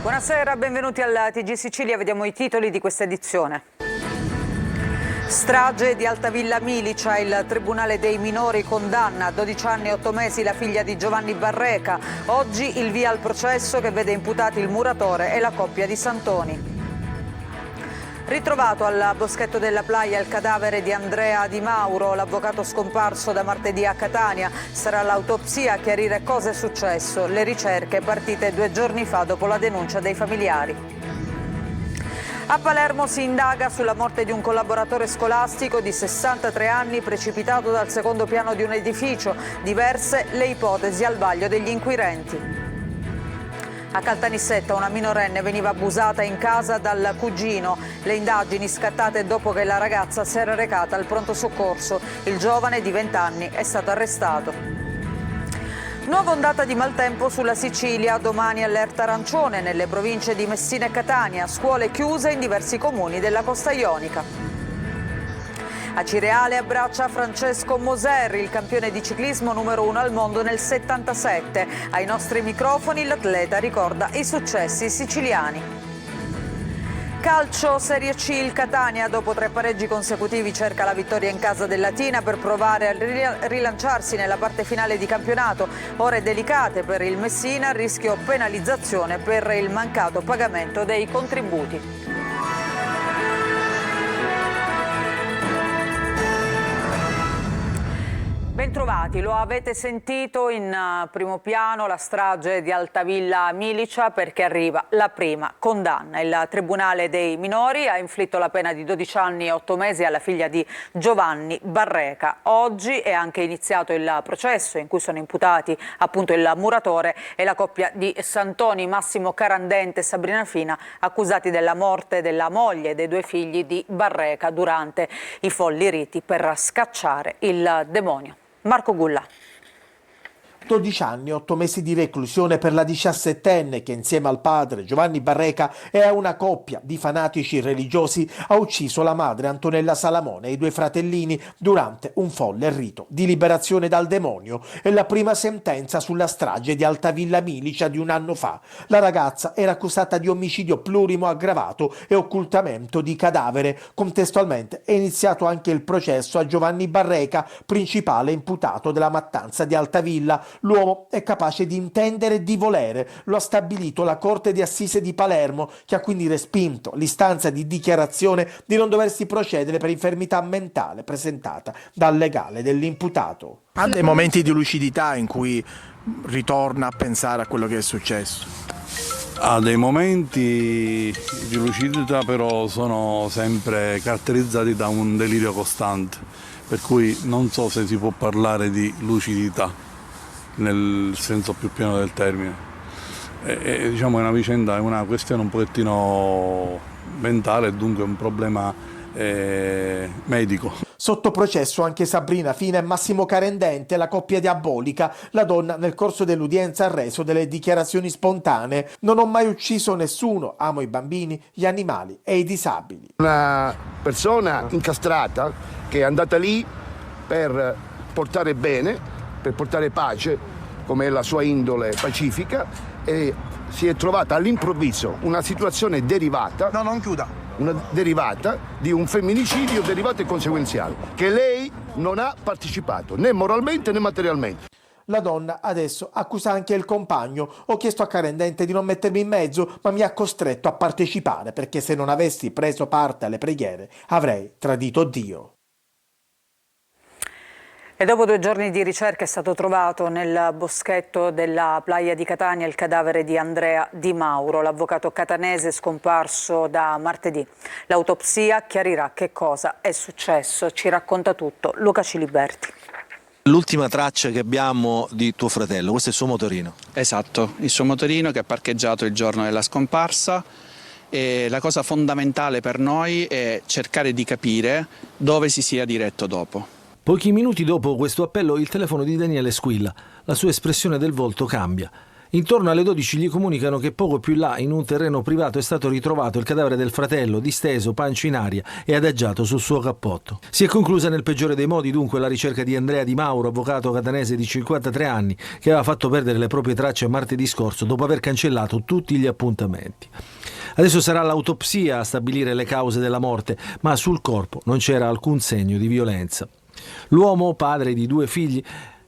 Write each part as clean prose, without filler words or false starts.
Buonasera, benvenuti al TG Sicilia, vediamo i titoli di questa edizione. Strage di Altavilla Milicia, il Tribunale dei Minori condanna a 12 anni e 8 mesi la figlia di Giovanni Barreca. Oggi il via al processo che vede imputati il muratore e la coppia di Santoni. Ritrovato al boschetto della Playa il cadavere di Andrea Di Mauro, l'avvocato scomparso da martedì a Catania. Sarà l'autopsia a chiarire cosa è successo. Le ricerche partite 2 giorni fa dopo la denuncia dei familiari. A Palermo si indaga sulla morte di un collaboratore scolastico di 63 anni precipitato dal secondo piano di un edificio. Diverse le ipotesi al vaglio degli inquirenti. A Caltanissetta una minorenne veniva abusata in casa dal cugino. Le indagini scattate dopo che la ragazza si era recata al pronto soccorso. Il giovane di 20 anni è stato arrestato. Nuova ondata di maltempo sulla Sicilia, domani allerta arancione nelle province di Messina e Catania, scuole chiuse in diversi comuni della costa ionica. A Cireale abbraccia Francesco Moser, il campione di ciclismo numero 1 al mondo nel 77. Ai nostri microfoni l'atleta ricorda i successi siciliani. Calcio Serie C, il Catania dopo 3 pareggi consecutivi cerca la vittoria in casa del Latina per provare a rilanciarsi nella parte finale di campionato. Ore delicate per il Messina, rischio penalizzazione per il mancato pagamento dei contributi. Bentrovati, lo avete sentito in primo piano, la strage di Altavilla Milicia, perché arriva la prima condanna. Il Tribunale dei Minori ha inflitto la pena di 12 anni e 8 mesi alla figlia di Giovanni Barreca. Oggi è anche iniziato il processo in cui sono imputati appunto il muratore e la coppia di Santoni, Massimo Carandente e Sabrina Fina, accusati della morte della moglie e dei 2 figli di Barreca durante i folli riti per scacciare il demonio. Marco Gulla. 12 anni e 8 mesi di reclusione per la 17enne che insieme al padre Giovanni Barreca e a una coppia di fanatici religiosi ha ucciso la madre Antonella Salamone e i 2 fratellini durante un folle rito di liberazione dal demonio. È la prima sentenza sulla strage di Altavilla Milicia di un anno fa. La ragazza era accusata di omicidio plurimo aggravato e occultamento di cadavere. Contestualmente è iniziato anche il processo a Giovanni Barreca, principale imputato della mattanza di Altavilla. L'uomo è capace di intendere e di volere, lo ha stabilito la Corte di Assise di Palermo, che ha quindi respinto l'istanza di dichiarazione di non doversi procedere per infermità mentale presentata dal legale dell'imputato. Ha dei momenti di lucidità in cui ritorna a pensare a quello che è successo? Ha dei momenti di lucidità, però sono sempre caratterizzati da un delirio costante, per cui non so se si può parlare di lucidità nel senso più pieno del termine. Diciamo è una vicenda, è una questione un pochettino mentale e dunque un problema medico. Sotto processo anche Sabrina Fina e Massimo Carendente, la coppia diabolica. La donna nel corso dell'udienza ha reso delle dichiarazioni spontanee. Non ho mai ucciso nessuno, amo i bambini, gli animali e i disabili. Una persona incastrata che è andata lì per portare bene, per portare pace, come è la sua indole pacifica, e si è trovata all'improvviso una situazione derivata. No, non chiuda. Una derivata di un femminicidio derivato e conseguenziale, che lei non ha partecipato né moralmente né materialmente. La donna adesso accusa anche il compagno. Ho chiesto a Carendente di non mettermi in mezzo, ma mi ha costretto a partecipare perché se non avessi preso parte alle preghiere avrei tradito Dio. E dopo 2 giorni di ricerca è stato trovato nel boschetto della Playa di Catania il cadavere di Andrea Di Mauro, l'avvocato catanese scomparso da martedì. L'autopsia chiarirà che cosa è successo. Ci racconta tutto Luca Ciliberti. L'ultima traccia che abbiamo di tuo fratello, questo è il suo motorino. Esatto, il suo motorino che ha parcheggiato il giorno della scomparsa. E la cosa fondamentale per noi è cercare di capire dove si sia diretto dopo. Pochi minuti dopo questo appello il telefono di Daniele squilla, la sua espressione del volto cambia. Intorno alle 12 gli comunicano che poco più là, in un terreno privato, è stato ritrovato il cadavere del fratello, disteso, pancia in aria e adagiato sul suo cappotto. Si è conclusa nel peggiore dei modi dunque la ricerca di Andrea Di Mauro, avvocato catanese di 53 anni, che aveva fatto perdere le proprie tracce martedì scorso dopo aver cancellato tutti gli appuntamenti. Adesso sarà l'autopsia a stabilire le cause della morte, ma sul corpo non c'era alcun segno di violenza. L'uomo, padre di 2 figli,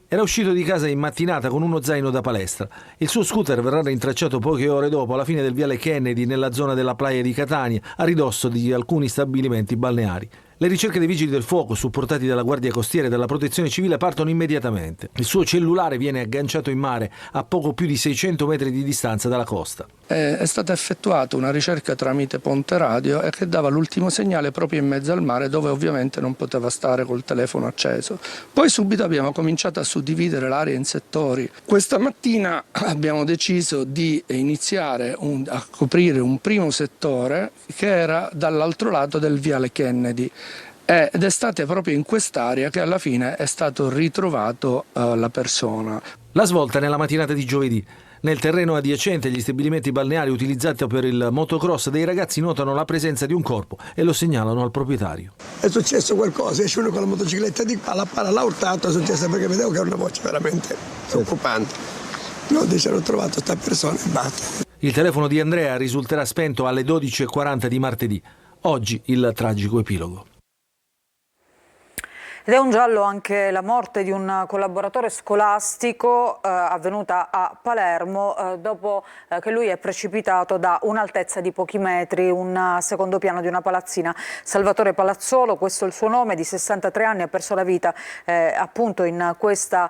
era uscito di casa in mattinata con uno zaino da palestra. Il suo scooter verrà rintracciato poche ore dopo alla fine del viale Kennedy nella zona della playa di Catania, a ridosso di alcuni stabilimenti balneari. Le ricerche dei vigili del fuoco, supportati dalla Guardia Costiera e dalla Protezione Civile, partono immediatamente. Il suo cellulare viene agganciato in mare a poco più di 600 metri di distanza dalla costa. È stata effettuata una ricerca tramite ponte radio e che dava l'ultimo segnale proprio in mezzo al mare, dove ovviamente non poteva stare col telefono acceso. Poi subito abbiamo cominciato a suddividere l'area in settori. Questa mattina abbiamo deciso di iniziare a coprire un primo settore che era dall'altro lato del viale Kennedy. Ed è stata proprio in quest'area che alla fine è stato ritrovato la persona. La svolta nella mattinata di giovedì. Nel terreno adiacente agli stabilimenti balneari utilizzati per il motocross, dei ragazzi notano la presenza di un corpo e lo segnalano al proprietario. È successo qualcosa, esce uno con la motocicletta di qua, la palla l'ha urtato, è successo perché vedevo che era una voce veramente preoccupante. No, dice, hanno trovato questa persona e basta. Il telefono di Andrea risulterà spento alle 12:40 di martedì. Oggi il tragico epilogo. Ed è un giallo anche la morte di un collaboratore scolastico avvenuta a Palermo dopo che lui è precipitato da un'altezza di pochi metri, un secondo piano di una palazzina. Salvatore Palazzolo, questo è il suo nome, di 63 anni, ha perso la vita appunto in questo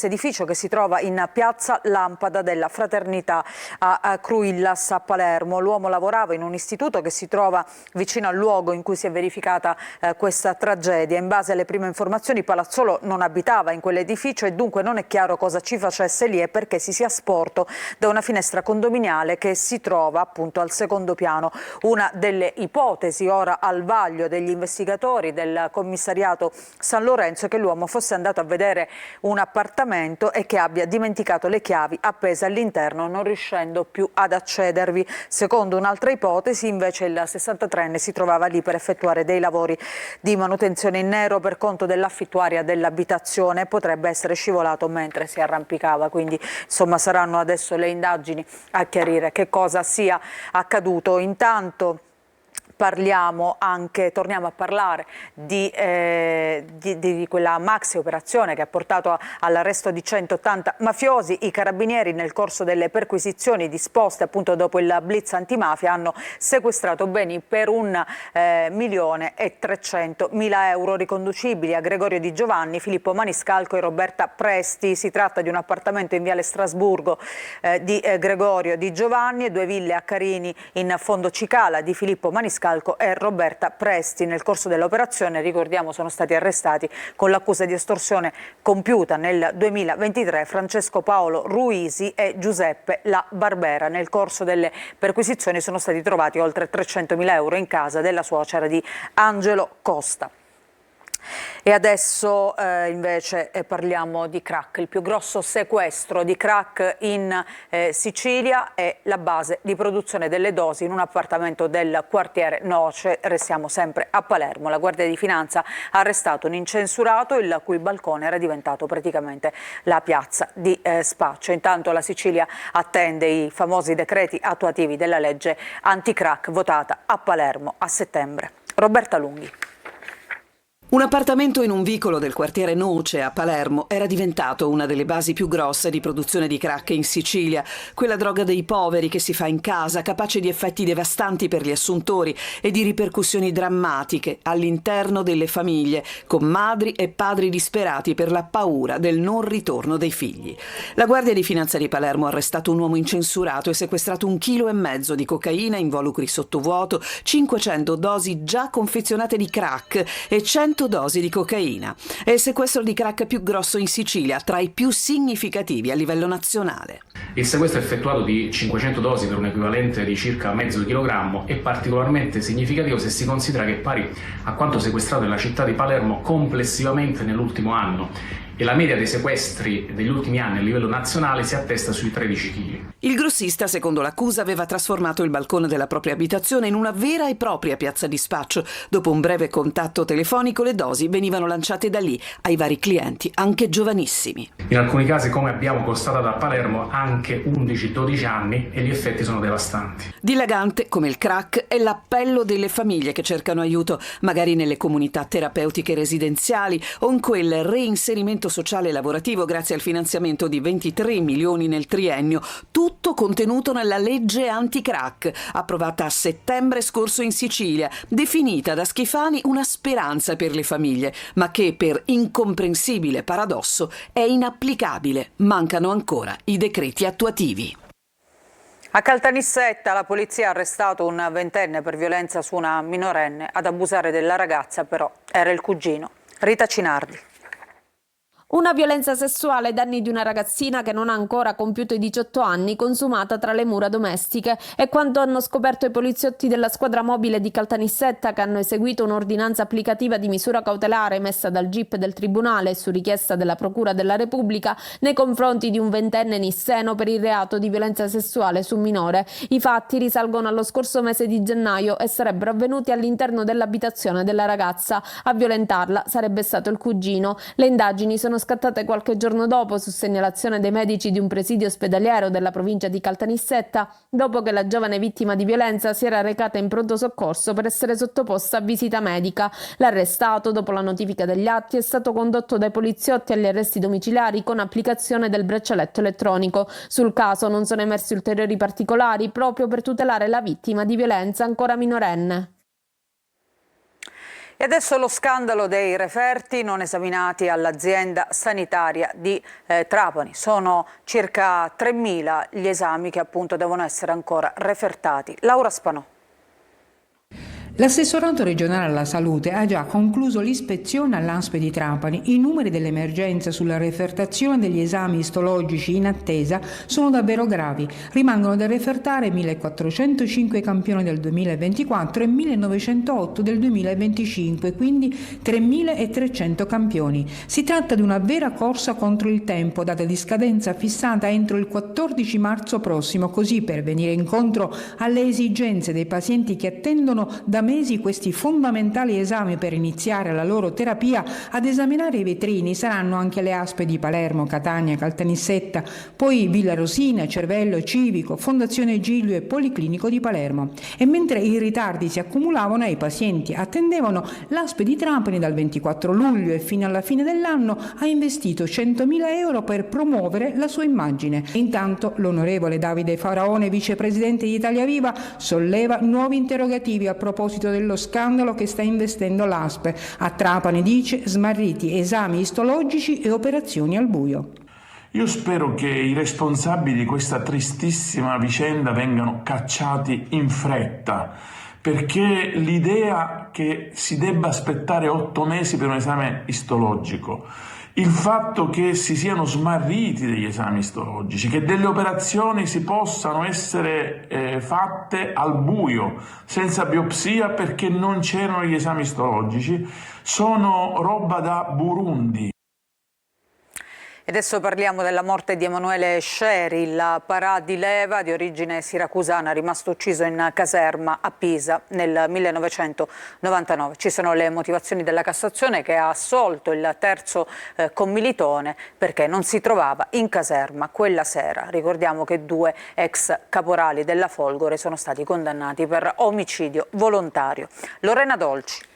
edificio che si trova in piazza Lampada della Fraternità a Cruillas a Palermo. L'uomo lavorava in un istituto che si trova vicino al luogo in cui si è verificata questa tragedia. In base alle prime informazioni, Palazzolo non abitava in quell'edificio e dunque non è chiaro cosa ci facesse lì e perché si sia sporto da una finestra condominiale che si trova appunto al secondo piano. Una delle ipotesi ora al vaglio degli investigatori del commissariato San Lorenzo è che l'uomo fosse andato a vedere un appartamento e che abbia dimenticato le chiavi appese all'interno, non riuscendo più ad accedervi. Secondo un'altra ipotesi, invece, il 63enne si trovava lì per effettuare dei lavori di manutenzione in nero per conto dell'affittuaria dell'abitazione e potrebbe essere scivolato mentre si arrampicava. Quindi insomma saranno adesso le indagini a chiarire che cosa sia accaduto. Intanto torniamo a parlare di quella maxi operazione che ha portato all'arresto di 180 mafiosi. I carabinieri, nel corso delle perquisizioni disposte appunto dopo il blitz antimafia, hanno sequestrato beni per 1.300.000 euro riconducibili a Gregorio Di Giovanni, Filippo Maniscalco e Roberta Presti. Si tratta di un appartamento in Viale Strasburgo di Gregorio Di Giovanni e 2 ville a Carini in Fondo Cicala di Filippo Maniscalco e Roberta Presti. Nel corso dell'operazione, ricordiamo, sono stati arrestati con l'accusa di estorsione compiuta nel 2023 Francesco Paolo Ruisi e Giuseppe La Barbera. Nel corso delle perquisizioni sono stati trovati oltre 300.000 euro in casa della suocera di Angelo Costa. E adesso invece parliamo di crack. Il più grosso sequestro di crack in Sicilia è la base di produzione delle dosi in un appartamento del quartiere Noce. Restiamo sempre a Palermo. La Guardia di Finanza ha arrestato un incensurato il cui balcone era diventato praticamente la piazza di spaccio. Intanto la Sicilia attende i famosi decreti attuativi della legge anticrack votata a Palermo a settembre. Roberta Lunghi. Un appartamento in un vicolo del quartiere Noce a Palermo era diventato una delle basi più grosse di produzione di crack in Sicilia, quella droga dei poveri che si fa in casa, capace di effetti devastanti per gli assuntori e di ripercussioni drammatiche all'interno delle famiglie, con madri e padri disperati per la paura del non ritorno dei figli. La Guardia di Finanza di Palermo ha arrestato un uomo incensurato e sequestrato 1,5 chili di cocaina, involucri sottovuoto, 500 dosi già confezionate di crack e 100 dosi di cocaina. È il sequestro di crack più grosso in Sicilia, tra i più significativi a livello nazionale. Il sequestro effettuato di 500 dosi per un equivalente di circa mezzo chilogrammo è particolarmente significativo se si considera che è pari a quanto sequestrato nella città di Palermo complessivamente nell'ultimo anno. e la media dei sequestri degli ultimi anni a livello nazionale si attesta sui 13 kg. Il grossista, secondo l'accusa, aveva trasformato il balcone della propria abitazione in una vera e propria piazza di spaccio. Dopo un breve contatto telefonico, le dosi venivano lanciate da lì ai vari clienti, anche giovanissimi. In alcuni casi, come abbiamo constatato a Palermo, anche 11-12 anni, e gli effetti sono devastanti. Dilagante come il crack è l'appello delle famiglie che cercano aiuto, magari nelle comunità terapeutiche residenziali o in quel reinserimento sociale e lavorativo grazie al finanziamento di 23 milioni nel triennio, tutto contenuto nella legge anti-crack, approvata a settembre scorso in Sicilia, definita da Schifani una speranza per le famiglie, ma che per incomprensibile paradosso è inapplicabile. Mancano ancora i decreti attuativi. A Caltanissetta la polizia ha arrestato un ventenne per violenza su una minorenne. Ad abusare della ragazza però era il cugino. Rita Cinardi. Una violenza sessuale ai danni di una ragazzina che non ha ancora compiuto i 18 anni, consumata tra le mura domestiche. È quanto hanno scoperto i poliziotti della squadra mobile di Caltanissetta, che hanno eseguito un'ordinanza applicativa di misura cautelare emessa dal GIP del Tribunale su richiesta della Procura della Repubblica nei confronti di un ventenne nisseno per il reato di violenza sessuale su minore. I fatti risalgono allo scorso mese di gennaio e sarebbero avvenuti all'interno dell'abitazione della ragazza. A violentarla sarebbe stato il cugino. Le indagini sono scattate qualche giorno dopo su segnalazione dei medici di un presidio ospedaliero della provincia di Caltanissetta, dopo che la giovane vittima di violenza si era recata in pronto soccorso per essere sottoposta a visita medica. L'arrestato, dopo la notifica degli atti, è stato condotto dai poliziotti agli arresti domiciliari con applicazione del braccialetto elettronico. Sul caso non sono emersi ulteriori particolari proprio per tutelare la vittima di violenza ancora minorenne. E adesso lo scandalo dei referti non esaminati all'azienda sanitaria di Trapani. Sono circa 3.000 gli esami che appunto devono essere ancora refertati. Laura Spanò. L'assessorato regionale alla salute ha già concluso l'ispezione all'ASP di Trapani. I numeri dell'emergenza sulla refertazione degli esami istologici in attesa sono davvero gravi. Rimangono da refertare 1.405 campioni del 2024 e 1.908 del 2025, quindi 3.300 campioni. Si tratta di una vera corsa contro il tempo, data di scadenza fissata entro il 14 marzo prossimo, così per venire incontro alle esigenze dei pazienti che attendono da mesi questi fondamentali esami per iniziare la loro terapia. Ad esaminare i vetrini saranno anche le ASP di Palermo, Catania, Caltanissetta, poi Villa Rosina, Cervello, Civico, Fondazione Giglio e Policlinico di Palermo. E mentre i ritardi si accumulavano e i pazienti attendevano, l'ASP di Trapani dal 24 luglio e fino alla fine dell'anno ha investito 100.000 euro per promuovere la sua immagine. Intanto l'onorevole Davide Faraone, vicepresidente di Italia Viva, solleva nuovi interrogativi a proposito dello scandalo che sta investendo l'ASP. A Trapani, dice, smarriti esami istologici e operazioni al buio. Io spero che i responsabili di questa tristissima vicenda vengano cacciati in fretta, perché l'idea che si debba aspettare 8 mesi per un esame istologico, il fatto che si siano smarriti degli esami istologici, che delle operazioni si possano essere fatte al buio, senza biopsia perché non c'erano gli esami istologici, sono roba da Burundi. E adesso parliamo della morte di Emanuele Sceri, il parà di leva di origine siracusana, rimasto ucciso in caserma a Pisa nel 1999. Ci sono le motivazioni della Cassazione, che ha assolto il terzo commilitone perché non si trovava in caserma quella sera. Ricordiamo che 2 ex caporali della Folgore sono stati condannati per omicidio volontario. Lorena Dolci.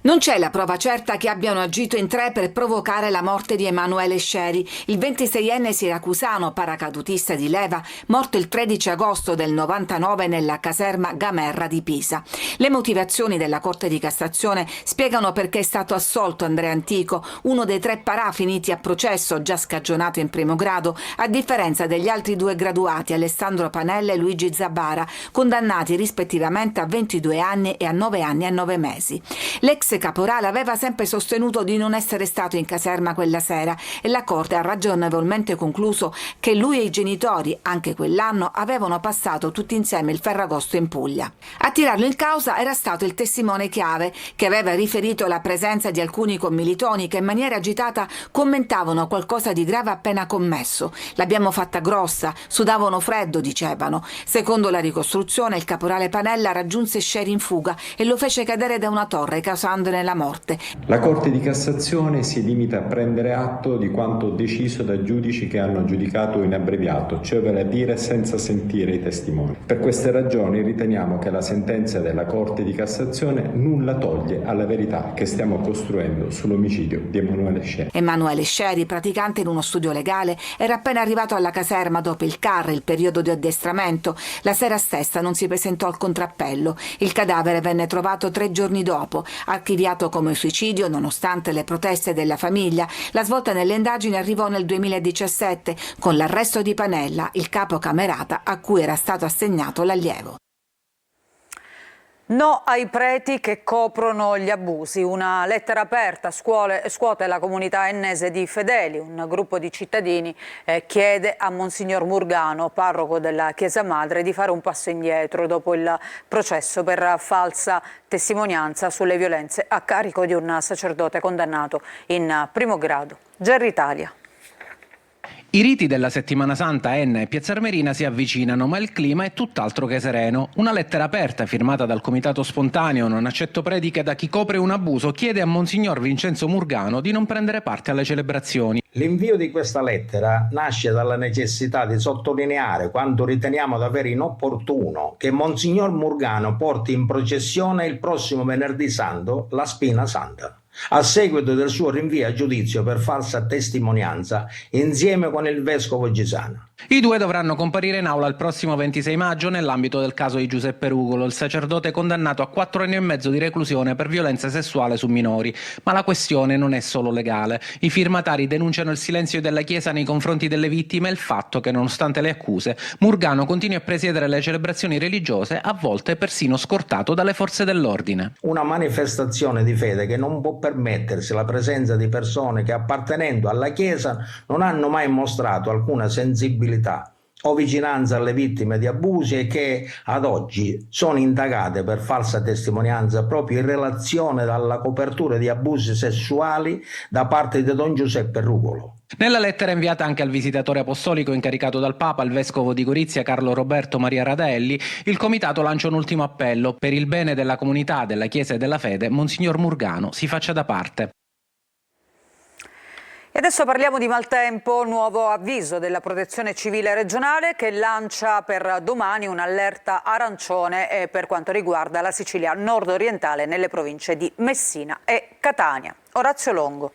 Non c'è la prova certa che abbiano agito in 3 per provocare la morte di Emanuele Sceri, il 26enne siracusano paracadutista di leva, morto il 13 agosto del 99 nella caserma Gamerra di Pisa. Le motivazioni della Corte di Cassazione spiegano perché è stato assolto Andrea Antico, uno dei 3 parà finiti a processo, già scagionato in primo grado, a differenza degli altri 2 graduati, Alessandro Panella e Luigi Zabara, condannati rispettivamente a 22 anni e a 9 anni e 9 mesi. L'ex caporale aveva sempre sostenuto di non essere stato in caserma quella sera e la Corte ha ragionevolmente concluso che lui e i genitori, anche quell'anno, avevano passato tutti insieme il Ferragosto in Puglia. A tirarlo in causa era stato il testimone chiave, che aveva riferito la presenza di alcuni commilitoni che in maniera agitata commentavano qualcosa di grave appena commesso. L'abbiamo fatta grossa, sudavano freddo, dicevano. Secondo la ricostruzione, il caporale Panella raggiunse Scieri in fuga e lo fece cadere da una torre, causandone la morte. La Corte di Cassazione si limita a prendere atto di quanto deciso da giudici che hanno giudicato in abbreviato, cioè vale a dire senza sentire i testimoni. Per queste ragioni riteniamo che la sentenza della Corte di Cassazione nulla toglie alla verità che stiamo costruendo sull'omicidio di Emanuele Scieri. Emanuele Scieri, praticante in uno studio legale, era appena arrivato alla caserma dopo il CAR, il periodo di addestramento. La sera stessa non si presentò al contrappello. Il cadavere venne trovato 3 giorni dopo, archiviato come suicidio nonostante le proteste della famiglia. La svolta nelle indagini arrivò nel 2017 con l'arresto di Panella, il capo camerata a cui era stato assegnato l'allievo. No ai preti che coprono gli abusi. Una lettera aperta scuote la comunità ennese di fedeli. Un gruppo di cittadini chiede a Monsignor Murgano, parroco della Chiesa Madre, di fare un passo indietro dopo il processo per falsa testimonianza sulle violenze a carico di un sacerdote condannato in primo grado. Gerry Italia. I riti della Settimana Santa a Enna e Piazza Armerina si avvicinano, ma il clima è tutt'altro che sereno. Una lettera aperta firmata dal Comitato Spontaneo Non accetto prediche da chi copre un abuso chiede a Monsignor Vincenzo Murgano di non prendere parte alle celebrazioni. L'invio di questa lettera nasce dalla necessità di sottolineare quanto riteniamo davvero inopportuno che Monsignor Murgano porti in processione il prossimo venerdì santo la Spina Santa, a seguito del suo rinvio a giudizio per falsa testimonianza insieme con il vescovo Gisano. I due dovranno comparire in aula il prossimo 26 maggio nell'ambito del caso di Giuseppe Rugolo, il sacerdote condannato a 4 anni e mezzo di reclusione per violenza sessuale su minori. Ma la questione non è solo legale. I firmatari denunciano il silenzio della Chiesa nei confronti delle vittime e il fatto che, nonostante le accuse, Murgano continui a presiedere le celebrazioni religiose, a volte persino scortato dalle forze dell'ordine. Una manifestazione di fede che non può permettersi la presenza di persone che, appartenendo alla Chiesa, non hanno mai mostrato alcuna sensibilità o vicinanza alle vittime di abusi e che ad oggi sono indagate per falsa testimonianza proprio in relazione alla copertura di abusi sessuali da parte di Don Giuseppe Rugolo. Nella lettera inviata anche al visitatore apostolico incaricato dal Papa, il vescovo di Gorizia Carlo Roberto Maria Radaelli, il comitato lancia un ultimo appello: per il bene della comunità, della Chiesa e della fede, Monsignor Murgano si faccia da parte. E adesso parliamo di maltempo, nuovo avviso della Protezione Civile regionale che lancia per domani un'allerta arancione per quanto riguarda la Sicilia nord-orientale nelle province di Messina e Catania. Orazio Longo.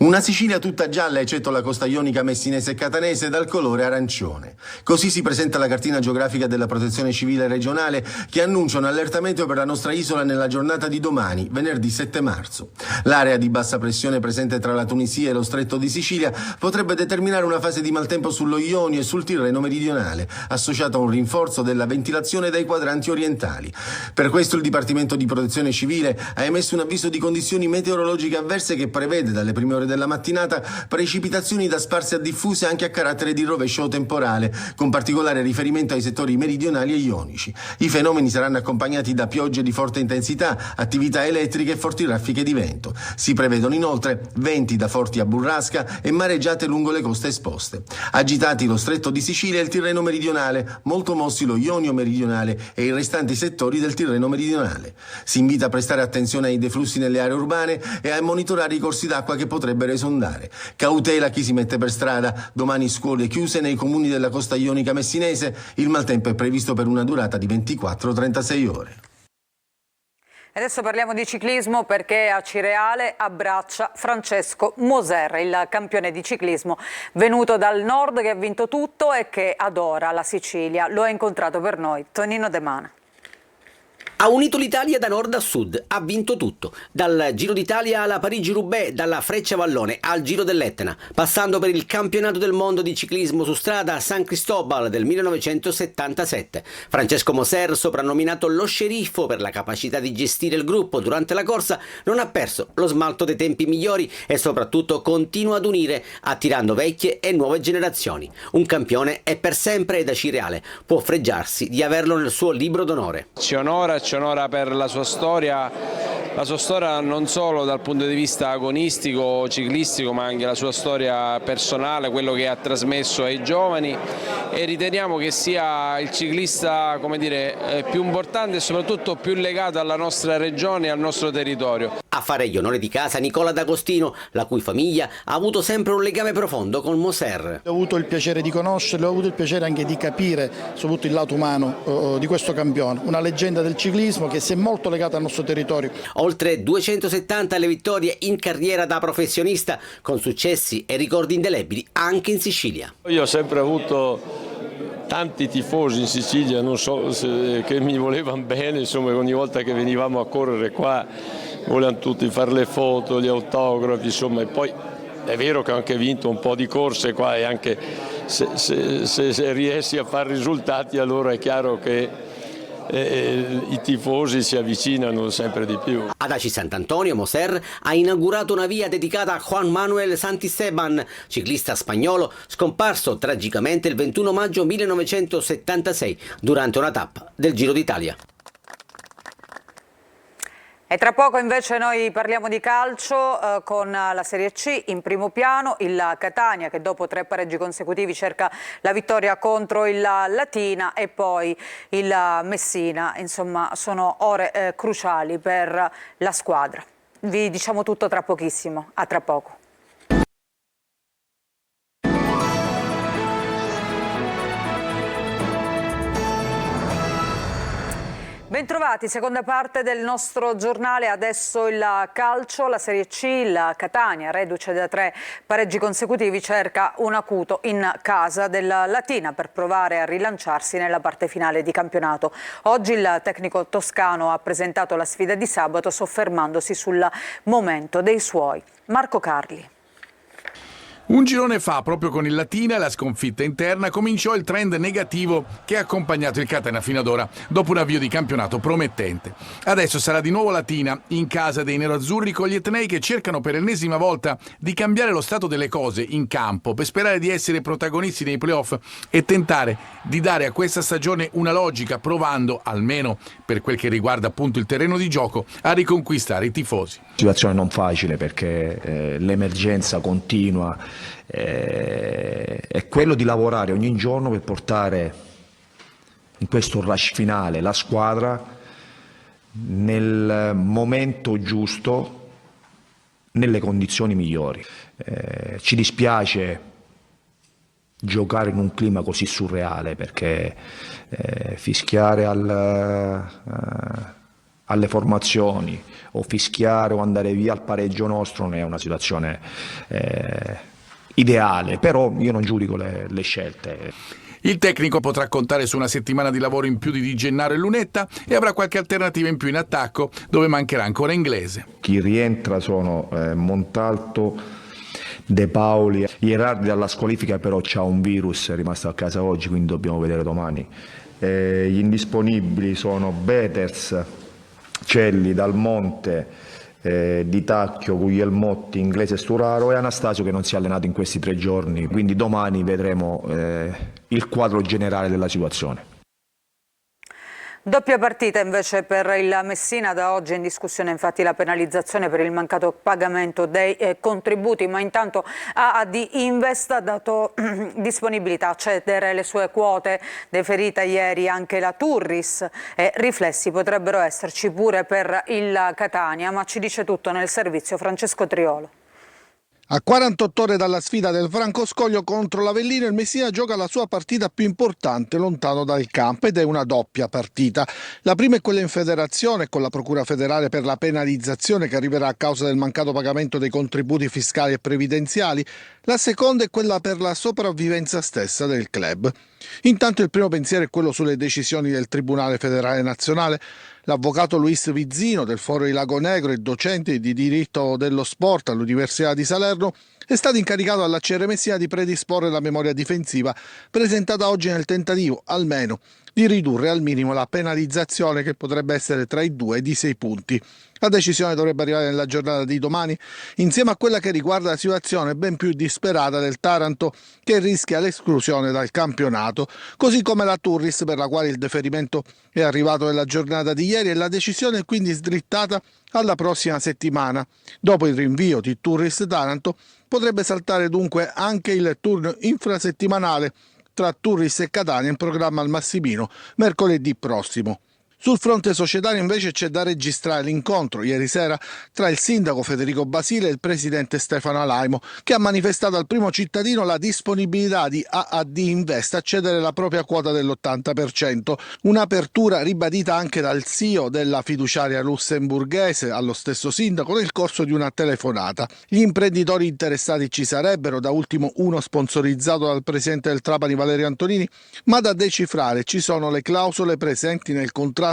Una Sicilia tutta gialla eccetto la costa ionica messinese e catanese dal colore arancione. Così si presenta la cartina geografica della Protezione Civile regionale che annuncia un allertamento per la nostra isola nella giornata di domani, venerdì 7 marzo. L'area di bassa pressione presente tra la Tunisia e lo stretto di Sicilia potrebbe determinare una fase di maltempo sullo Ionio e sul Tirreno meridionale, associata a un rinforzo della ventilazione dai quadranti orientali. Per questo il Dipartimento di Protezione Civile ha emesso un avviso di condizioni meteorologiche avverse che prevede dalle prime ore della mattinata precipitazioni da sparse a diffuse anche a carattere di rovescio temporale, con particolare riferimento ai settori meridionali e ionici. I fenomeni saranno accompagnati da piogge di forte intensità, attività elettriche e forti raffiche di vento. Si prevedono inoltre venti da forti a burrasca e mareggiate lungo le coste esposte. Agitati lo stretto di Sicilia e il Tirreno meridionale, molto mossi lo Ionio meridionale e i restanti settori del Tirreno meridionale. Si invita a prestare attenzione ai deflussi nelle aree urbane e a monitorare i corsi d'acqua che potrebbero esondare. Cautela chi si mette per strada. Domani scuole chiuse nei comuni della costa ionica messinese. Il maltempo è previsto per una durata di 24-36 ore. Adesso parliamo di ciclismo perché a Cireale abbraccia Francesco Moser, il campione di ciclismo venuto dal nord che ha vinto tutto e che adora la Sicilia. Lo ha incontrato per noi Tonino De Mana. Ha unito l'Italia da nord a sud, ha vinto tutto, dal Giro d'Italia alla Parigi-Roubaix, dalla Freccia Vallone al Giro dell'Etna, passando per il campionato del mondo di ciclismo su strada a San Cristobal del 1977. Francesco Moser, soprannominato lo sceriffo per la capacità di gestire il gruppo durante la corsa, non ha perso lo smalto dei tempi migliori e soprattutto continua ad unire, attirando vecchie e nuove generazioni. Un campione è per sempre ed Acireale può fregiarsi di averlo nel suo libro d'onore. Ci onora per la sua storia non solo dal punto di vista agonistico o ciclistico, ma anche la sua storia personale, quello che ha trasmesso ai giovani, e riteniamo che sia il ciclista, come dire, più importante e soprattutto più legato alla nostra regione e al nostro territorio. A fare gli onori di casa Nicola D'Agostino, la cui famiglia ha avuto sempre un legame profondo con Moser. Ho avuto il piacere di conoscerlo, ho avuto il piacere anche di capire soprattutto il lato umano di questo campione, una leggenda del ciclismo che si è molto legata al nostro territorio. Oltre 270 le vittorie in carriera da professionista, con successi e ricordi indelebili anche in Sicilia. Io ho sempre avuto tanti tifosi in Sicilia, non so che mi volevano bene, insomma ogni volta che venivamo a correre qua volevano tutti fare le foto, gli autografi, insomma, e poi è vero che ho anche vinto un po' di corse qua e anche se riesci a fare risultati allora è chiaro che i tifosi si avvicinano sempre di più. Ad Aci Sant'Antonio Moser ha inaugurato una via dedicata a Juan Manuel Santisteban, ciclista spagnolo scomparso tragicamente il 21 maggio 1976 durante una tappa del Giro d'Italia. E tra poco invece noi parliamo di calcio con la Serie C. In primo piano il Catania, che dopo 3 pareggi consecutivi cerca la vittoria contro il Latina, e poi il Messina. Insomma, sono ore cruciali per la squadra. Vi diciamo tutto tra pochissimo. A tra poco. Bentrovati, seconda parte del nostro giornale. Adesso il calcio, la Serie C. Il Catania, reduce da 3 pareggi consecutivi, cerca un acuto in casa del Latina per provare a rilanciarsi nella parte finale di campionato. Oggi il tecnico toscano ha presentato la sfida di sabato, soffermandosi sul momento dei suoi. Marco Carli. Un girone fa, proprio con il Latina e la sconfitta interna, cominciò il trend negativo che ha accompagnato il Catania fino ad ora, dopo un avvio di campionato promettente. Adesso sarà di nuovo Latina, in casa dei neroazzurri, con gli etnei che cercano per l'ennesima volta di cambiare lo stato delle cose in campo, per sperare di essere protagonisti nei playoff e tentare di dare a questa stagione una logica, provando, almeno per quel che riguarda appunto il terreno di gioco, a riconquistare i tifosi. Situazione non facile perché l'emergenza continua. È quello di lavorare ogni giorno per portare in questo rush finale la squadra nel momento giusto, nelle condizioni migliori. Ci dispiace giocare in un clima così surreale perché fischiare alle formazioni o fischiare o andare via al pareggio nostro non è una situazione ideale, però io non giudico le scelte. Il tecnico potrà contare su una settimana di lavoro in più di Di Gennaro e Lunetta e avrà qualche alternativa in più in attacco, dove mancherà ancora Inglese. Chi rientra sono Montalto, De Paoli, Ierardi dalla squalifica però c'ha un virus, è rimasto a casa oggi, quindi dobbiamo vedere domani. Gli indisponibili sono Beters, Celli, Dal Monte, Di Tacchio, Guglielmotti, Inglese, Sturaro e Anastasio che non si è allenato in questi 3 giorni, quindi domani vedremo il quadro generale della situazione. Doppia partita invece per il Messina. Da oggi è in discussione infatti la penalizzazione per il mancato pagamento dei contributi, ma intanto di Invest ha dato disponibilità a cedere le sue quote, deferita ieri anche la Turris, e riflessi potrebbero esserci pure per il Catania, ma ci dice tutto nel servizio Francesco Triolo. A 48 ore dalla sfida del Francoscoglio contro l'Avellino, il Messina gioca la sua partita più importante lontano dal campo ed è una doppia partita. La prima è quella in federazione con la Procura federale per la penalizzazione che arriverà a causa del mancato pagamento dei contributi fiscali e previdenziali. La seconda è quella per la sopravvivenza stessa del club. Intanto il primo pensiero è quello sulle decisioni del Tribunale Federale Nazionale. L'avvocato Luis Vizzino del Foro di Lago Negro e docente di diritto dello sport all'Università di Salerno è stato incaricato dalla CR Messina di predisporre la memoria difensiva presentata oggi nel tentativo, almeno, di ridurre al minimo la penalizzazione che potrebbe essere tra i 2 e i 6 punti. La decisione dovrebbe arrivare nella giornata di domani, insieme a quella che riguarda la situazione ben più disperata del Taranto, che rischia l'esclusione dal campionato, così come la Turris, per la quale il deferimento è arrivato nella giornata di ieri e la decisione è quindi slittata alla prossima settimana. Dopo il rinvio di Turris Taranto potrebbe saltare dunque anche il turno infrasettimanale tra Turris e Catania in programma al Massimino mercoledì prossimo. Sul fronte societario invece c'è da registrare l'incontro ieri sera tra il sindaco Federico Basile e il presidente Stefano Alaimo, che ha manifestato al primo cittadino la disponibilità di AAD Invest a cedere la propria quota dell'80%, un'apertura ribadita anche dal CEO della fiduciaria lussemburghese allo stesso sindaco nel corso di una telefonata. Gli imprenditori interessati ci sarebbero, da ultimo uno sponsorizzato dal presidente del Trapani Valerio Antonini, ma da decifrare ci sono le clausole presenti nel contratto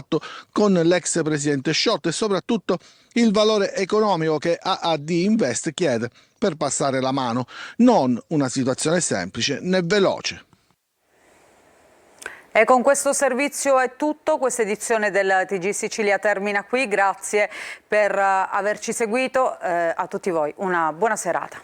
con l'ex presidente Sciotto e soprattutto il valore economico che AAD Invest chiede per passare la mano, non una situazione semplice né veloce. E con questo servizio è tutto, questa edizione del TG Sicilia termina qui, grazie per averci seguito, a tutti voi una buona serata.